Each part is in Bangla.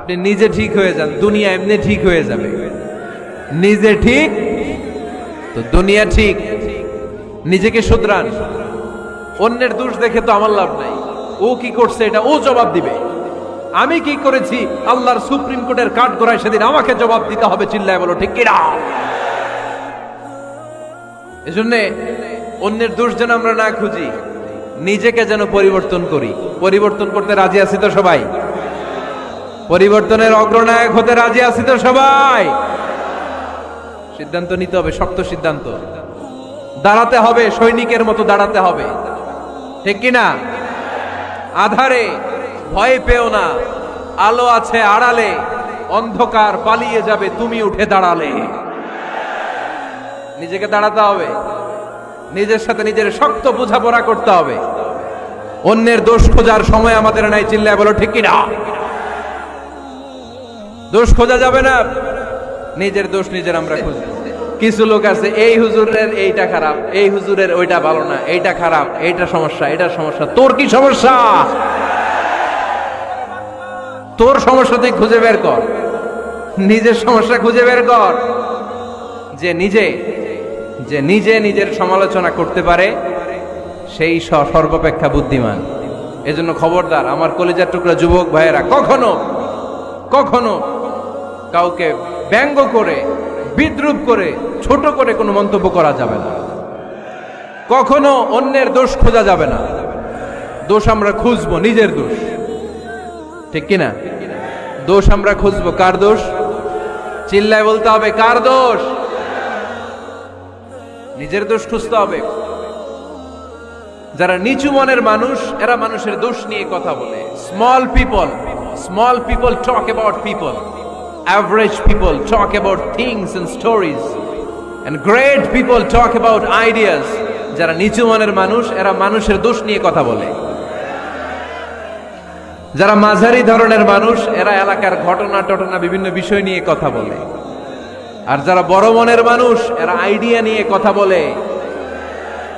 আপনি নিজে ঠিক হয়ে যান, দুনিয়া এমনি ঠিক হয়ে যাবে। নিজে ঠিক তো দুনিয়া ঠিক। নিজেকে শুধরান। অন্যের দোষ দেখে তো আমার লাভ নাই। ও কি করছে এটা ও জবাব দিবে। আমি কি করেছি আল্লাহর সুপ্রিম কোর্টের কাঠগড়ায় সেদিন আমাকে জবাব দিতে হবে। চিল্লায় বলো ঠিক কিনা? এজন্যে অন্যের দোষ যেন আমরা না খুঁজি, নিজেকে যেন পরিবর্তন করি। পরিবর্তন করতে রাজি আছি তো সবাই? পরিবর্তনের অগ্রনায়ক হতে রাজি আছি তো সবাই? সিদ্ধান্ত নিতে হবে, শক্ত সিদ্ধান্ত। দাঁড়াতে হবে, সৈনিকের মতো দাঁড়াতে হবে, ঠিক কিনা? আধারে ভয় পেও না, আলো আছে আড়ালে, অন্ধকার পালিয়ে যাবে তুমি উঠে দাঁড়ালে। নিজেকে দাঁড়াতে হবে, নিজের সাথে নিজের শক্ত বোঝাপড়া করতে হবে। অন্যের দোষ খোঁজার সময় আমাদের নাই। চিল্লায় বলো ঠিক কিনা? দোষ খোঁজা যাবে না, নিজের দোষ নিজের আমরা খুঁজব। কিছু লোক আছে এই হুজুরের এইটা খারাপ, এই হুজুরের ওইটা ভালো না, এইটা খারাপ, এইটা সমস্যা, এটা সমস্যা। তোর কি সমস্যা? তোর সমস্যা তুই খুঁজে বের কর, নিজের সমস্যা খুঁজে বের কর। যে নিজে নিজের সমালোচনা করতে পারে সেই সর্বাপেক্ষা বুদ্ধিমান। এজন্য খবরদার আমার কলিজার টুকরা যুবক ভাইয়েরা, কখনো কখনো কাউকে ব্যঙ্গ করে, বিদ্রুপ করে, ছোট করে কোনো মন্তব্য করা যাবে না। কখনো অন্যের দোষ খোঁজা যাবে না। দোষ আমরা খুঁজবো, নিজের দোষ, ঠিক কিনা? দোষ আমরা খুঁজবো। কার দোষ? চিল্লায় বলতে হবে কার দোষ? নিজের দোষ খুঁজতে হবে। যারা নিচু মনের মানুষ, এরা মানুষের দোষ নিয়ে কথা বলে। Small people talk about people, average people talk about things and stories, and great people talk about ideas. যারা নিচু মনের মানুষ, এরা মানুষের দোষ নিয়ে কথা বলে। যারা মাঝারি ধরনের মানুষ, এরা এলাকার ঘটনা বিভিন্ন বিষয় নিয়ে কথা বলে। আর যারা বড় মনের মানুষ, এরা আইডিয়া নিয়ে কথা বলে।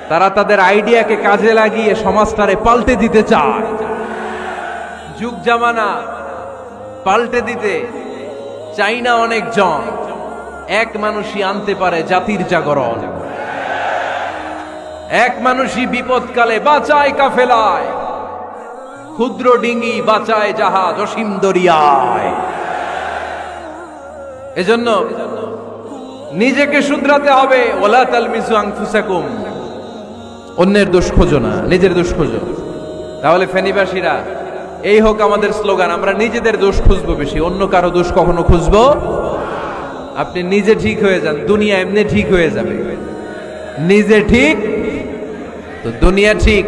তারা তাদের আইডিয়াকে কাজে লাগিয়ে সমাজটারে পাল্টে দিতে চায়। যুগ জামানা পাল্টে দিতে চাই না অনেকজন, এক মানুষই আনতে পারে জাতির জাগরণ। এক মানুষই বিপদকালে বাঁচায় কাফেলায়, ক্ষুদ্র ডিঙ্গি বাঁচায় জাহাজ অসীম দরিয়ায়। এজন্য নিজেকে শুধরাতে হবে। ওয়ালা তালমিজু আনফুসাকুম, অন্যের দোষ খোঁজো না, নিজের দোষ খোঁজো। তাহলে ফেনীবাসীরা, এই হোক আমাদের স্লোগান, আমরা নিজেদের দোষ খুঁজবো বেশি, অন্য কারো দোষ কখনো খুঁজবো। আপনি নিজে ঠিক হয়ে যান, দুনিয়া এমনি ঠিক হয়ে যাবে। নিজে ঠিক তো দুনিয়া ঠিক।